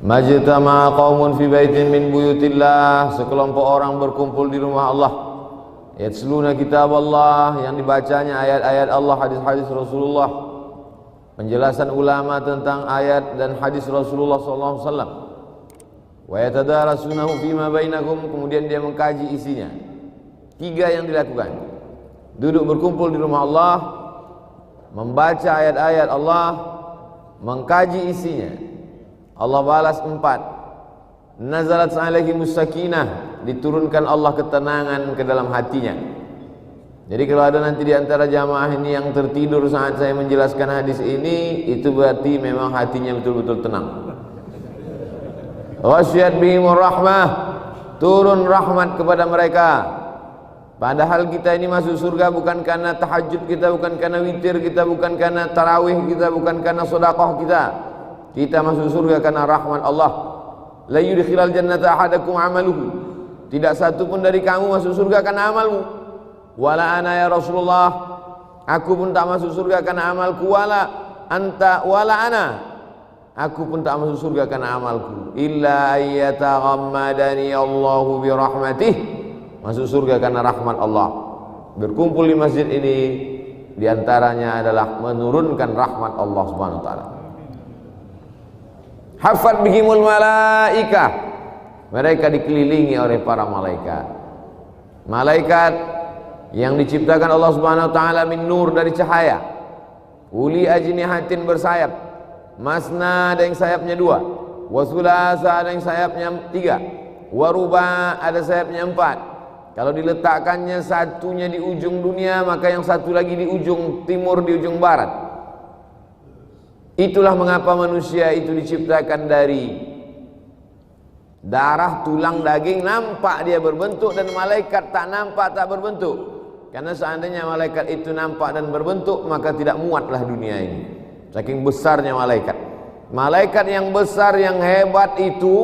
Majtama'a qaumun fi baitin min buyutillah, sekelompok orang berkumpul di rumah Allah. Yatsluna kitab Allah, yang dibacanya ayat-ayat Allah, hadis-hadis Rasulullah, penjelasan ulama tentang ayat dan hadis Rasulullah SAW. Wa yatadarasunahu fima bainakum, kemudian dia mengkaji isinya. 3 yang dilakukan: duduk berkumpul di rumah Allah, membaca ayat-ayat Allah, mengkaji isinya. Allah balas 4. Nazalat alaihimus sakinah, diturunkan Allah ketenangan ke dalam hatinya. Jadi kalau ada nanti di antara jamaah ini yang tertidur saat saya menjelaskan hadis ini, itu berarti memang hatinya betul-betul tenang. Wasyad bihimur rahmah, turun rahmat kepada mereka. Padahal kita ini masuk surga bukan karena tahajud kita, bukan karena witir kita, bukan karena tarawih kita, bukan karena sedekah kita. Kita masuk surga karena rahmat Allah. La yudkhilal jannata ahadakum amaluhu, tidak satu pun dari kamu masuk surga karena amalmu. Wala ana ya Rasulullah, aku pun tak masuk surga karena amalku. Wala anta wala ana, aku pun tak masuk surga karena amalku. Illa ayyataghammadani Allahu bi rahmatih, masuk surga karena rahmat Allah. Berkumpul di masjid ini diantaranya adalah menurunkan rahmat Allah Subhanahu wa taala. Hafat bihimul malaikah, mereka dikelilingi oleh para malaikat. Malaikat yang diciptakan Allah Subhanahu wa taala min nur, dari cahaya. Uli ajnihatin, bersayap. Masna, ada yang sayapnya 2. Wasulasa, ada yang sayapnya 3. Waruba, ada sayapnya 4. Kalau diletakkannya satunya di ujung dunia, maka yang satu lagi di ujung timur, di ujung barat. Itulah mengapa manusia itu diciptakan dari darah, tulang, daging. Nampak dia berbentuk, dan malaikat tak nampak, tak berbentuk. Karena seandainya malaikat itu nampak dan berbentuk, maka tidak muatlah dunia ini, saking besarnya malaikat. Malaikat yang besar, yang hebat itu,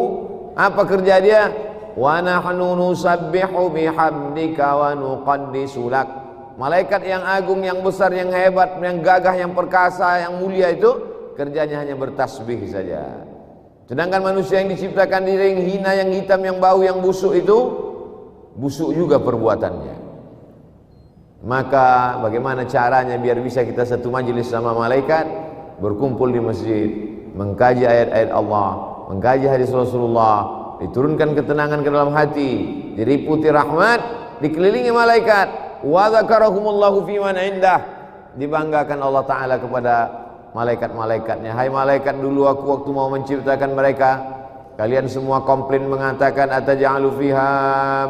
apa kerja dia? Wa nahnu nusabbihu bihamdika wa nuqaddisu lak. Malaikat yang agung, yang besar, yang hebat, yang gagah, yang perkasa, yang mulia itu kerjanya hanya bertasbih saja. Sedangkan manusia yang diciptakan dari yang hina, yang hitam, yang bau, yang busuk itu, busuk juga perbuatannya. Maka bagaimana caranya biar bisa kita satu majelis sama malaikat, berkumpul di masjid, mengkaji ayat-ayat Allah, mengkaji hadis Rasulullah, diturunkan ketenangan ke dalam hati, diliputi rahmat, dikelilingi malaikat. Wa dzakarahumullahu fi man indah, dibanggakan Allah taala kepada malaikat-malaikatnya. Hai malaikat, dulu aku waktu mau menciptakan mereka, kalian semua komplain mengatakan ataj'alu fiha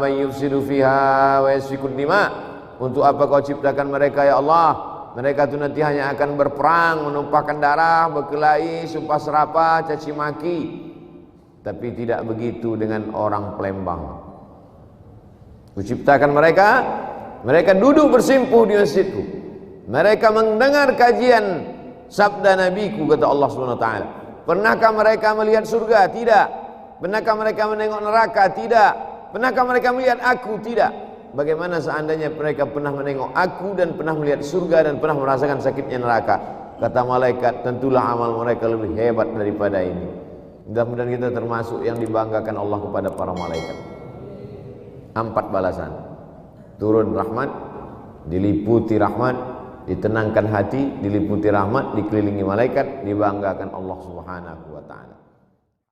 may yufsidu fiha wa yasfikud dima. Untuk apa kau ciptakan mereka ya Allah? Mereka itu nanti hanya akan berperang, menumpahkan darah, berkelahi, sumpah serapah, caci maki. Tapi tidak begitu dengan orang Palembang. Kuciptakan mereka, mereka duduk bersimpuh di masjidku. Mereka mendengar kajian sabda nabiku, kata Allah Subhanahu wa taala. Pernahkah mereka melihat surga? Tidak. Pernahkah mereka menengok neraka? Tidak. Pernahkah mereka melihat aku? Tidak. Bagaimana seandainya mereka pernah menengok aku dan pernah melihat surga dan pernah merasakan sakitnya neraka? Kata malaikat, tentulah amal mereka lebih hebat daripada ini. Mudah-mudahan kita termasuk yang dibanggakan Allah kepada para malaikat. 4 balasan: turun rahmat, diliputi rahmat, ditenangkan hati, diliputi rahmat, dikelilingi malaikat, dibanggakan Allah Subhanahu wa taala.